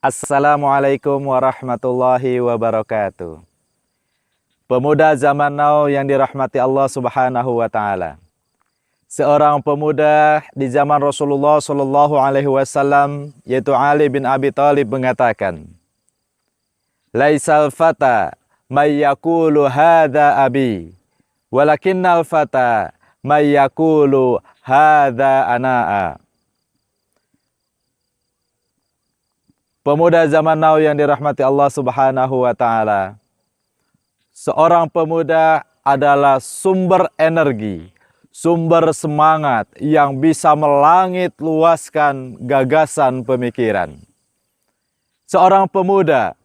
Assalamualaikum warahmatullahi wabarakatuh. Pemuda zaman now yang dirahmati Allah Subhanahu wa taala. Seorang pemuda di zaman Rasulullah sallallahu alaihi wasallam yaitu Ali bin Abi Thalib mengatakan, "Laisal fata may yaqulu hadza abi, walakinnal fata may yaqulu hadza anaa." Pemuda zaman now yang dirahmati Allah Subhanahu wa taala. Seorang pemuda adalah sumber energi, sumber semangat yang bisa melangit luaskan gagasan pemikiran. Seorang pemuda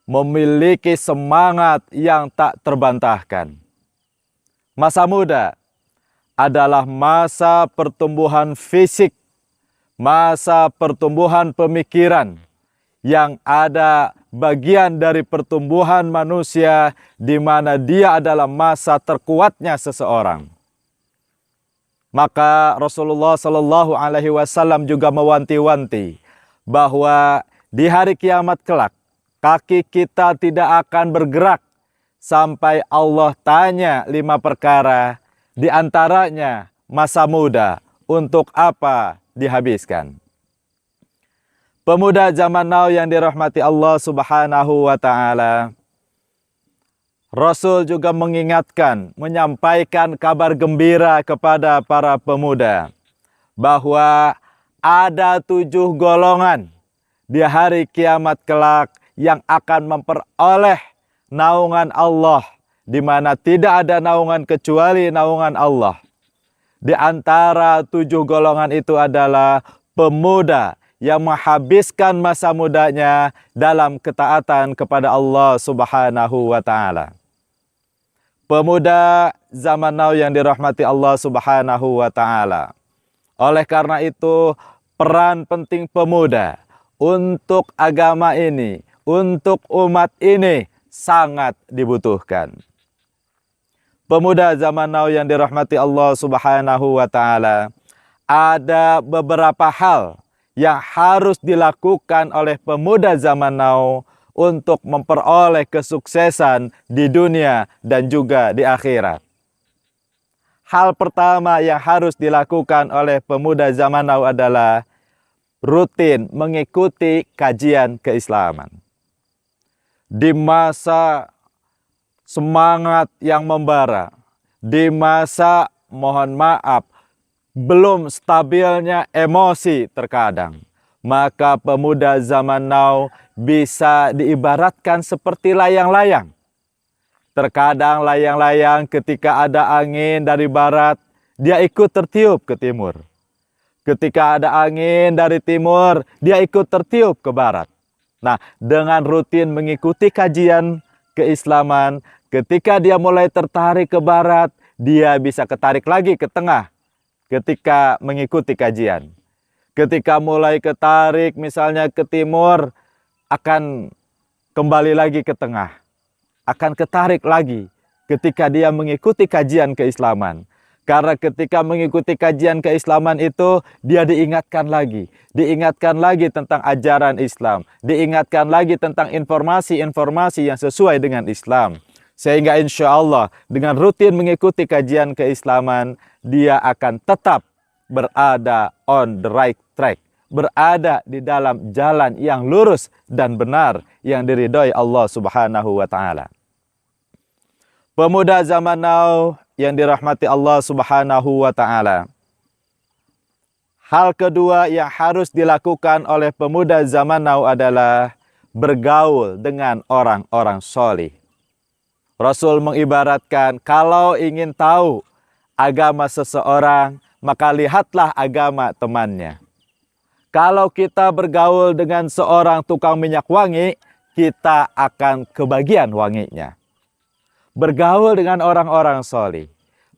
memiliki semangat yang tak terbantahkan. Masa muda adalah masa pertumbuhan fisik, masa pertumbuhan pemikiran, yang ada bagian dari pertumbuhan manusia di mana dia adalah masa terkuatnya seseorang. Maka Rasulullah Shallallahu Alaihi Wasallam juga mewanti-wanti bahwa di hari kiamat kelak kaki kita tidak akan bergerak sampai Allah tanya 5 perkara, di antaranya masa muda untuk apa dihabiskan. Pemuda zaman now yang dirahmati Allah Subhanahu wa taala. Rasul juga mengingatkan, menyampaikan kabar gembira kepada para pemuda bahwa ada 7 golongan di hari kiamat kelak yang akan memperoleh naungan Allah, di mana tidak ada naungan kecuali naungan Allah. Di antara 7 golongan itu adalah pemuda yang menghabiskan masa mudanya dalam ketaatan kepada Allah Subhanahu wa taala. Pemuda zaman now yang dirahmati Allah Subhanahu wa taala. Oleh karena itu, peran penting pemuda untuk agama ini, untuk umat ini sangat dibutuhkan. Pemuda zaman now yang dirahmati Allah Subhanahu wa taala, ada beberapa hal yang harus dilakukan oleh pemuda zaman now untuk memperoleh kesuksesan di dunia dan juga di akhirat. Hal pertama yang harus dilakukan oleh pemuda zaman now adalah rutin mengikuti kajian keislaman. Di masa semangat yang membara, di masa mohon maaf belum stabilnya emosi terkadang, maka pemuda zaman now bisa diibaratkan seperti layang-layang. Terkadang layang-layang ketika ada angin dari barat, dia ikut tertiup ke timur. Ketika ada angin dari timur, dia ikut tertiup ke barat. Nah, dengan rutin mengikuti kajian keislaman, ketika dia mulai tertarik ke barat, dia bisa ketarik lagi ke tengah. Ketika mengikuti kajian, ketika mulai ketarik misalnya ke timur, akan kembali lagi ke tengah, akan ketarik lagi ketika dia mengikuti kajian keislaman. Karena ketika mengikuti kajian keislaman itu, dia diingatkan lagi tentang ajaran Islam, diingatkan lagi tentang informasi-informasi yang sesuai dengan Islam. Sehingga insya Allah dengan rutin mengikuti kajian keislaman, dia akan tetap berada on the right track. Berada di dalam jalan yang lurus dan benar yang diridhoi Allah Subhanahu wa taala. Pemuda zaman now yang dirahmati Allah Subhanahu wa taala. Hal kedua yang harus dilakukan oleh pemuda zaman now adalah bergaul dengan orang-orang solih. Rasul mengibaratkan, kalau ingin tahu agama seseorang, maka lihatlah agama temannya. Kalau kita bergaul dengan seorang tukang minyak wangi, kita akan kebagian wanginya. Bergaul dengan orang-orang solih,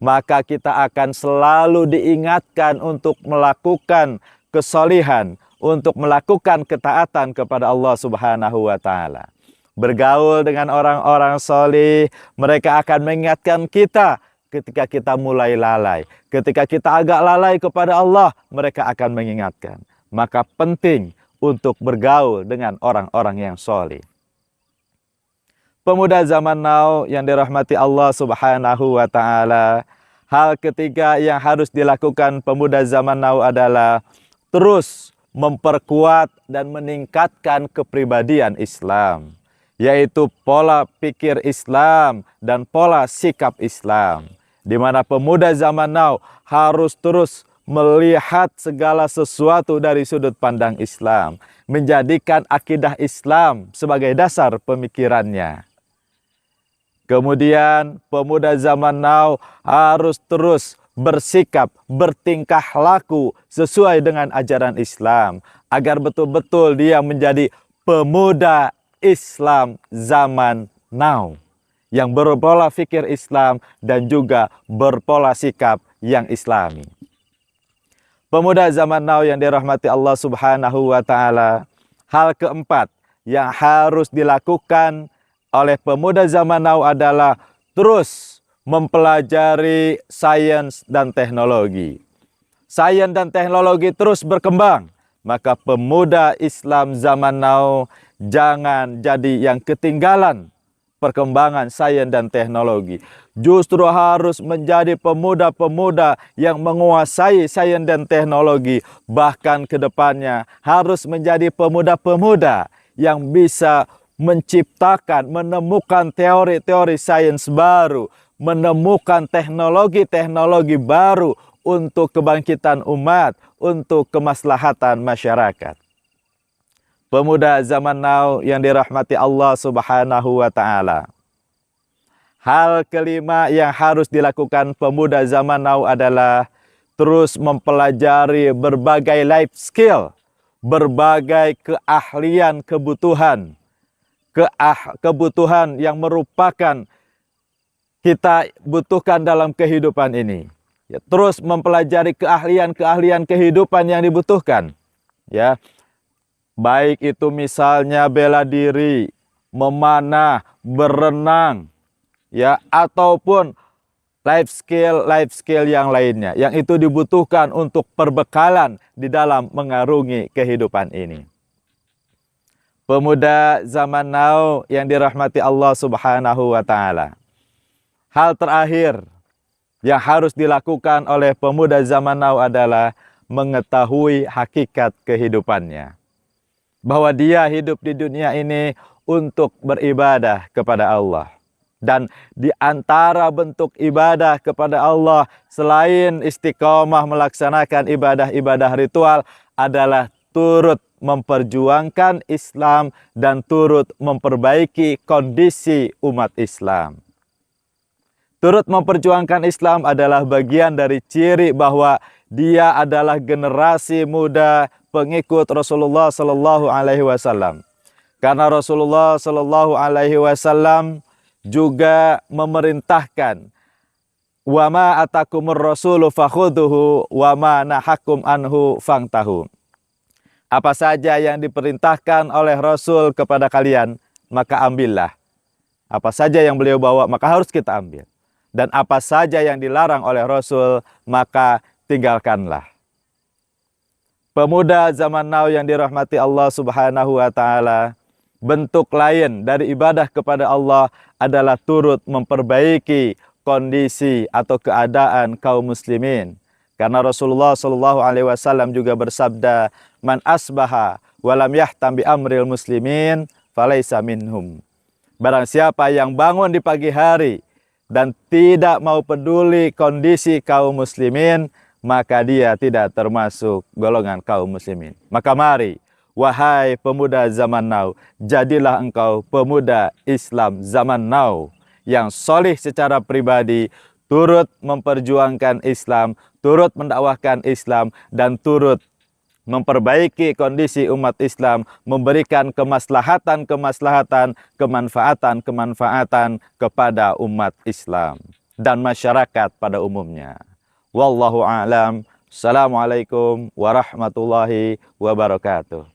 maka kita akan selalu diingatkan untuk melakukan kesolihan, untuk melakukan ketaatan kepada Allah Subhanahu wa taala. Bergaul dengan orang-orang solih, mereka akan mengingatkan kita ketika kita mulai lalai. Ketika kita agak lalai kepada Allah, mereka akan mengingatkan. Maka penting untuk bergaul dengan orang-orang yang soleh. Pemuda zaman now yang dirahmati Allah Subhanahu wa Ta'ala, hal ketiga yang harus dilakukan pemuda zaman now adalah terus memperkuat dan meningkatkan kepribadian Islam, yaitu pola pikir Islam dan pola sikap Islam, di mana pemuda zaman now harus terus melihat segala sesuatu dari sudut pandang Islam, menjadikan akidah Islam sebagai dasar pemikirannya. Kemudian pemuda zaman now harus terus bersikap, bertingkah laku sesuai dengan ajaran Islam, agar betul-betul dia menjadi pemuda Islam zaman now yang berpola fikir Islam dan juga berpola sikap yang Islami. Pemuda zaman now yang dirahmati Allah Subhanahu wa Ta'ala, hal keempat yang harus dilakukan oleh pemuda zaman now adalah terus mempelajari sains dan teknologi. Sains dan teknologi terus berkembang, maka pemuda Islam zaman now jangan jadi yang ketinggalan perkembangan sains dan teknologi. Justru harus menjadi pemuda-pemuda yang menguasai sains dan teknologi. Bahkan ke depannya harus menjadi pemuda-pemuda yang bisa menciptakan, menemukan teori-teori sains baru, menemukan teknologi-teknologi baru untuk kebangkitan umat, untuk kemaslahatan masyarakat. Pemuda zaman now yang dirahmati Allah Subhanahu wa Ta'ala, hal kelima yang harus dilakukan pemuda zaman now adalah terus mempelajari berbagai life skill, berbagai keahlian, kebutuhan yang merupakan kita butuhkan dalam kehidupan ini. Ya, terus mempelajari keahlian kehidupan yang dibutuhkan. Ya, baik itu misalnya bela diri, memanah, berenang, ya, ataupun life skill yang lainnya yang itu dibutuhkan untuk perbekalan di dalam mengarungi kehidupan ini. Pemuda zaman now yang dirahmati Allah Subhanahu wa Ta'ala, hal terakhir yang harus dilakukan oleh pemuda zaman now adalah mengetahui hakikat kehidupannya. Bahwa dia hidup di dunia ini untuk beribadah kepada Allah. Dan di antara bentuk ibadah kepada Allah selain istiqomah melaksanakan ibadah-ibadah ritual adalah turut memperjuangkan Islam dan turut memperbaiki kondisi umat Islam. Turut memperjuangkan Islam adalah bagian dari ciri bahwa dia adalah generasi muda pengikut Rasulullah Sallallahu Alaihi Wasallam. Karena Rasulullah Sallallahu Alaihi Wasallam juga memerintahkan, wa ma atakumur rasulu fakhuduhu wa ma nahakum anhu fangtahu. Apa saja yang diperintahkan oleh Rasul kepada kalian, maka ambillah. Apa saja yang beliau bawa, maka harus kita ambil. Dan apa saja yang dilarang oleh Rasul, maka tinggalkanlah. Pemuda zaman now yang dirahmati Allah Subhanahu wa Ta'ala, bentuk lain dari ibadah kepada Allah adalah turut memperbaiki kondisi atau keadaan kaum muslimin. Karena Rasulullah Shallallahu Alaihi Wasallam juga bersabda, man asbaha walam yahtam bi amril muslimin falaisa minhum. Barang siapa yang bangun di pagi hari dan tidak mau peduli kondisi kaum muslimin, maka dia tidak termasuk golongan kaum muslimin. Maka mari, wahai pemuda zaman now, jadilah engkau pemuda Islam zaman now yang solih secara pribadi, turut memperjuangkan Islam, turut mendakwahkan Islam, dan turut memperbaiki kondisi umat Islam, memberikan kemaslahatan, kemanfaatan kepada umat Islam dan masyarakat pada umumnya. Wallahu a'lam. Assalamualaikum warahmatullahi wabarakatuh.